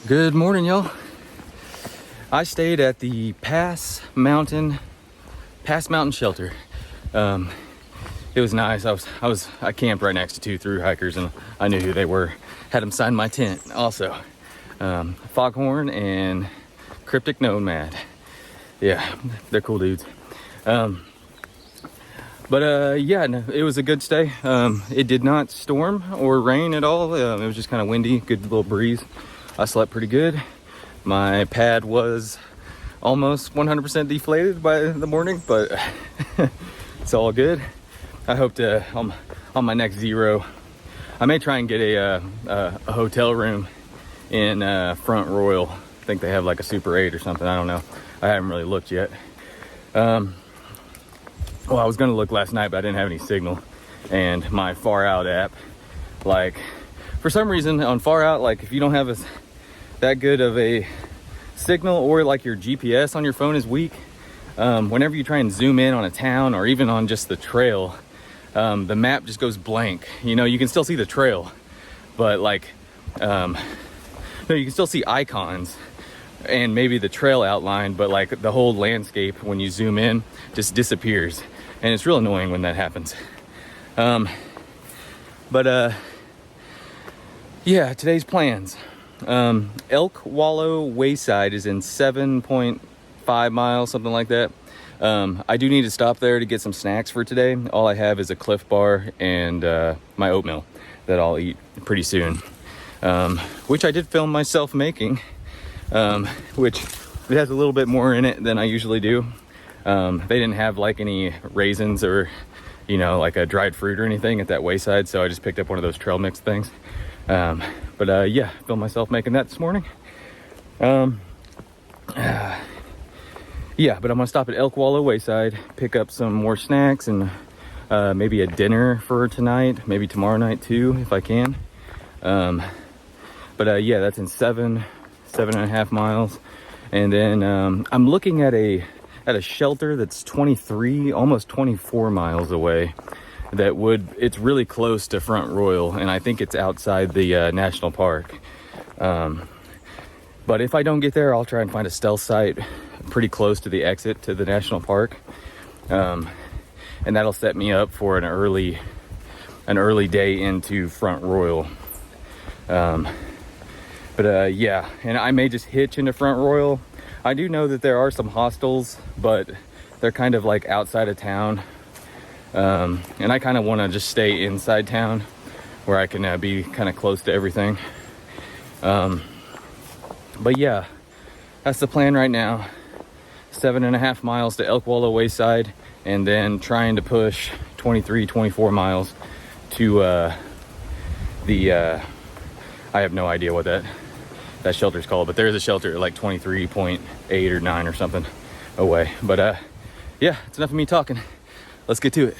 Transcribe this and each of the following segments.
Good morning, y'all. I stayed at the Pass Mountain Shelter. It was nice. I camped right next to two through hikers, and I knew who they were. Had them sign my tent also. Foghorn and Cryptic Nomad. Yeah, they're cool dudes. Yeah, no, it was a good stay. It did not storm or rain at all. It was just kind of windy, good little breeze. I slept pretty good. My pad was almost 100% deflated by the morning, but it's all good. I hope to, on my next zero, I may try and get a hotel room in Front Royal. I think they have like a Super 8 or something. I don't know. I haven't really looked yet. Well, I was gonna look last night, but I didn't have any signal. And my Far Out app, like, for some reason on Far Out, like if you don't have that good of a signal, or like your GPS on your phone is weak, whenever you try and zoom in on a town or even on just the trail, the map just goes blank. You know, you can still see the trail, but like, no, you can still see icons and maybe the trail outline, but like the whole landscape when you zoom in just disappears, and it's real annoying when that happens. Yeah, today's plans. Elk Wallow Wayside is in 7.5 miles, something like that. I do need to stop there to get some snacks for today. All I have is a Cliff Bar and my oatmeal that I'll eat pretty soon, which I did film myself making, which it has a little bit more in it than I usually do. They didn't have like any raisins or, you know, like a dried fruit or anything at that Wayside, so I just picked up one of those trail mix things. Yeah, filmed myself making that this morning. Yeah, but I'm gonna stop at Elk Wallow Wayside, pick up some more snacks and maybe a dinner for tonight, maybe tomorrow night too, if I can. Yeah, that's in 7.5 miles. And then I'm looking at a shelter that's 23, almost 24 miles away. It's really close to Front Royal, and I think it's outside the national park. But if I don't get there, I'll try and find a stealth site pretty close to the exit to the national park. And that'll set me up for an early day into Front Royal. Yeah, and I may just hitch into Front Royal. I do know that there are some hostels, but they're kind of like outside of town. And I kind of want to just stay inside town where I can be kind of close to everything. But yeah, that's the plan right now. 7.5 miles to Elk Wallow Wayside, and then trying to push 24 miles to I have no idea what that shelter's called, but there's a shelter like 23.8 or 9 or something away. But yeah, it's enough of me talking. Let's get to it.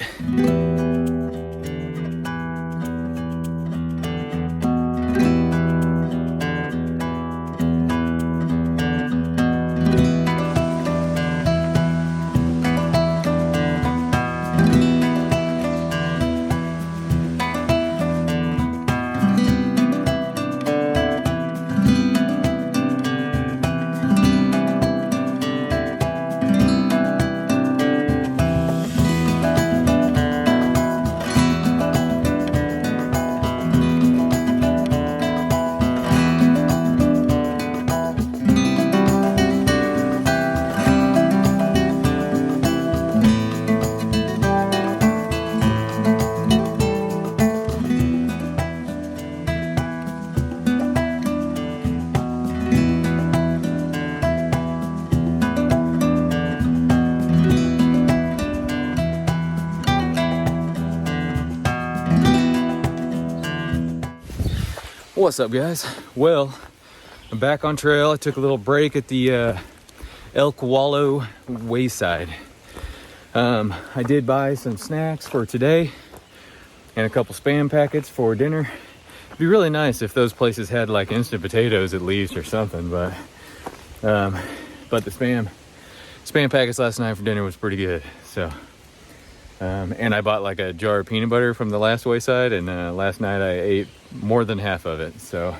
What's up, guys? Well, I'm back on trail. I took a little break at the Elk Wallow Wayside. I did buy some snacks for today and a couple Spam packets for dinner. It'd be really nice if those places had like instant potatoes at least or something, but the Spam packets last night for dinner was pretty good. So and I bought like a jar of peanut butter from the last Wayside, and last night I ate more than half of it. So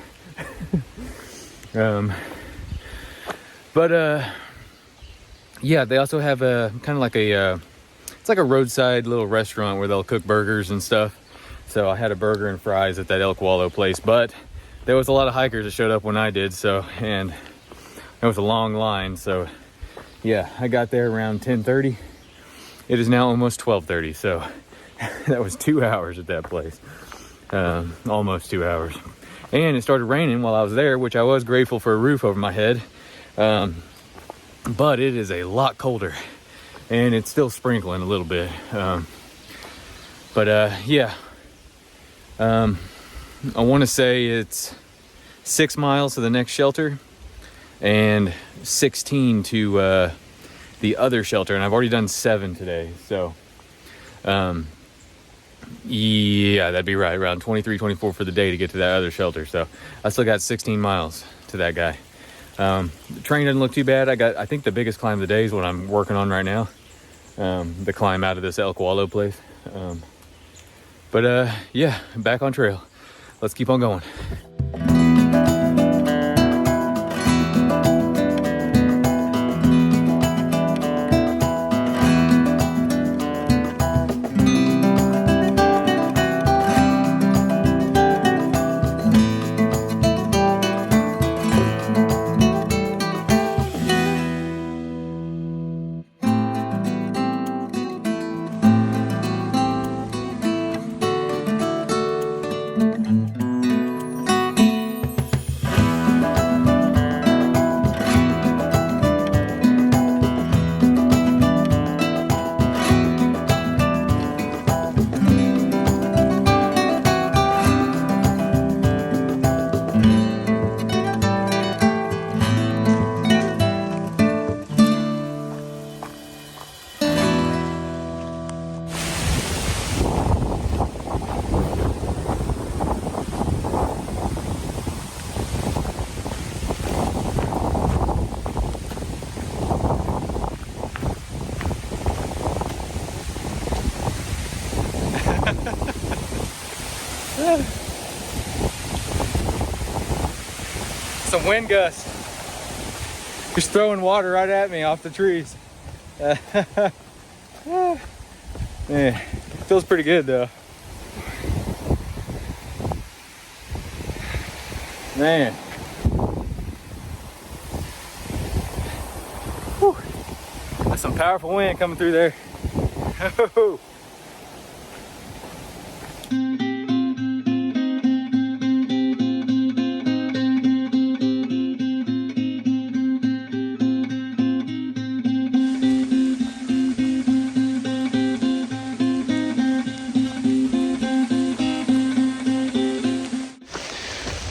Yeah, they also have a kind of like a it's like a roadside little restaurant where they'll cook burgers and stuff. So I had a burger and fries at that Elk Wallow place, but there was a lot of hikers that showed up when I did, so, and it was a long line. So yeah, I got there around 10:30. It is now almost 12:30, so that was 2 hours at that place. Almost 2 hours. And it started raining while I was there, which I was grateful for a roof over my head. But it is a lot colder, and it's still sprinkling a little bit. Yeah. I want to say it's 6 miles to the next shelter and 16 to the other shelter, and I've already done 7 today. So yeah, that'd be right, around 23, 24 for the day to get to that other shelter. So I still got 16 miles to that guy. The train doesn't look too bad. I think the biggest climb of the day is what I'm working on right now. The climb out of this Elk Wallow place. Yeah, back on trail. Let's keep on going. Some wind gusts. Just throwing water right at me off the trees. Yeah, feels pretty good though. Man. Whew. That's some powerful wind coming through there.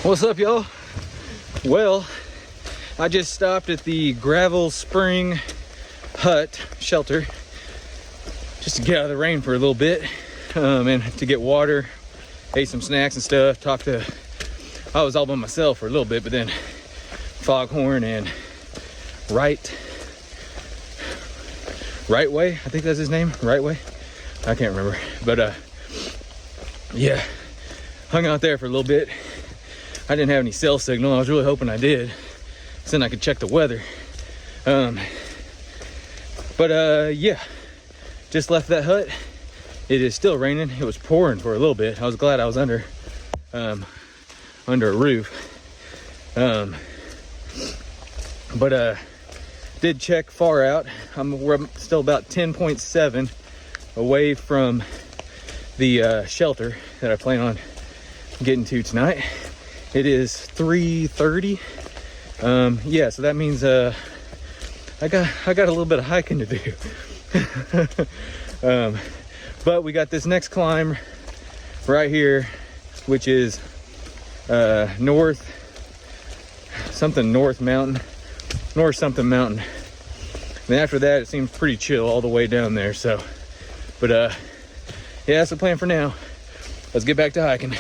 What's up, y'all? Well, I just stopped at the Gravel Spring Hut shelter just to get out of the rain for a little bit, and to get water, ate some snacks and stuff. I was all by myself for a little bit, but then Foghorn and Right Way, I think that's his name, Right Way, I can't remember, but yeah, hung out there for a little bit. I didn't have any cell signal. I was really hoping I did, so then I could check the weather. Yeah, just left that hut. It is still raining. It was pouring for a little bit. I was glad I was under a roof. Did check far out. We're still about 10.7 away from the shelter that I plan on getting to tonight. It is 3:30. Yeah, so that means I got a little bit of hiking to do. But we got this next climb right here, which is North something mountain. And after that, it seems pretty chill all the way down there. So, but yeah, that's the plan for now. Let's get back to hiking.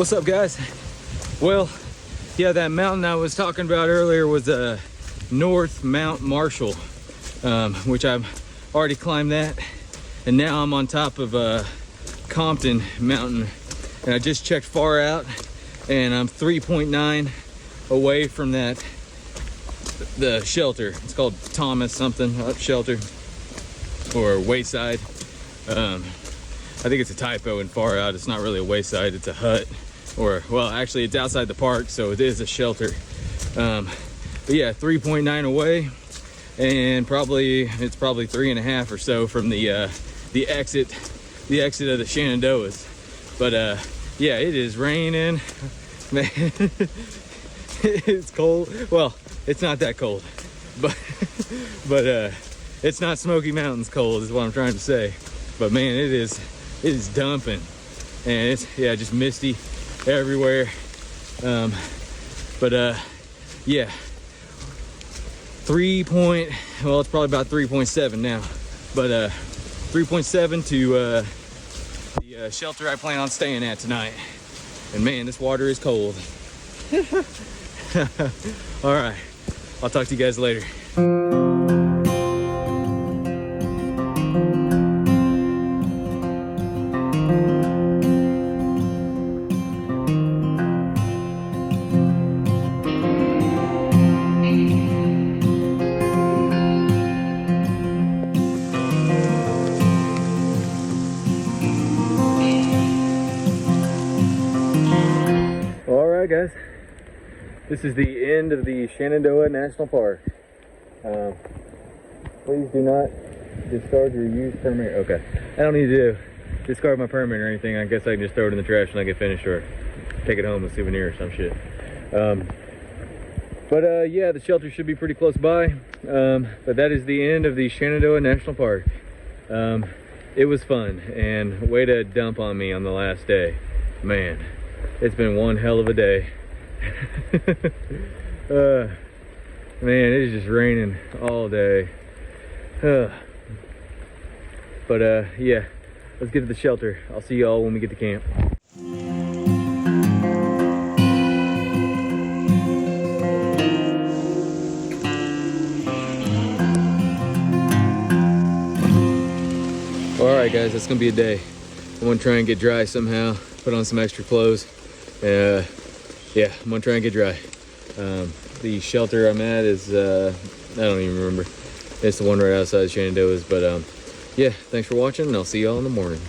What's up, guys? Well, yeah, that mountain I was talking about earlier was North Mount Marshall, which I've already climbed that, and now I'm on top of Compton Mountain, and I just checked far out, and I'm 3.9 away from that, the shelter. It's called Thomas something shelter, or wayside. I think it's a typo in far out. It's not really a wayside, it's a hut, or, well, actually it's outside the park, so it is a shelter. But yeah, 3.9 away, and it's probably 3.5 or so from the exit of the Shenandoahs. But yeah, it is raining, man. It's cold. Well, it's not that cold, but it's not Smoky Mountains cold is what I'm trying to say. But man, it is dumping, and it's, yeah, just misty everywhere. Yeah, well, it's probably about 3.7 now, but 3.7 to the shelter I plan on staying at tonight. And man, this water is cold. All right, I'll talk to you guys later. Alright guys, this is the end of the Shenandoah National Park. Please do not discard your used permit. Okay, I don't need to discard my permit or anything. I guess I can just throw it in the trash when I get finished, or take it home as a souvenir or some shit. Yeah, the shelter should be pretty close by. But that is the end of the Shenandoah National Park. It was fun, and way to dump on me on the last day. Man, it's been one hell of a day. Man, it is just raining all day. Yeah, let's get to the shelter. I'll see y'all when we get to camp. Alright guys, that's gonna be a day. I'm gonna try and get dry somehow, put on some extra clothes. Yeah, I'm gonna try and get dry. The shelter I'm at is, I don't even remember. It's the one right outside Shenandoah's, but yeah, thanks for watching, and I'll see y'all in the morning.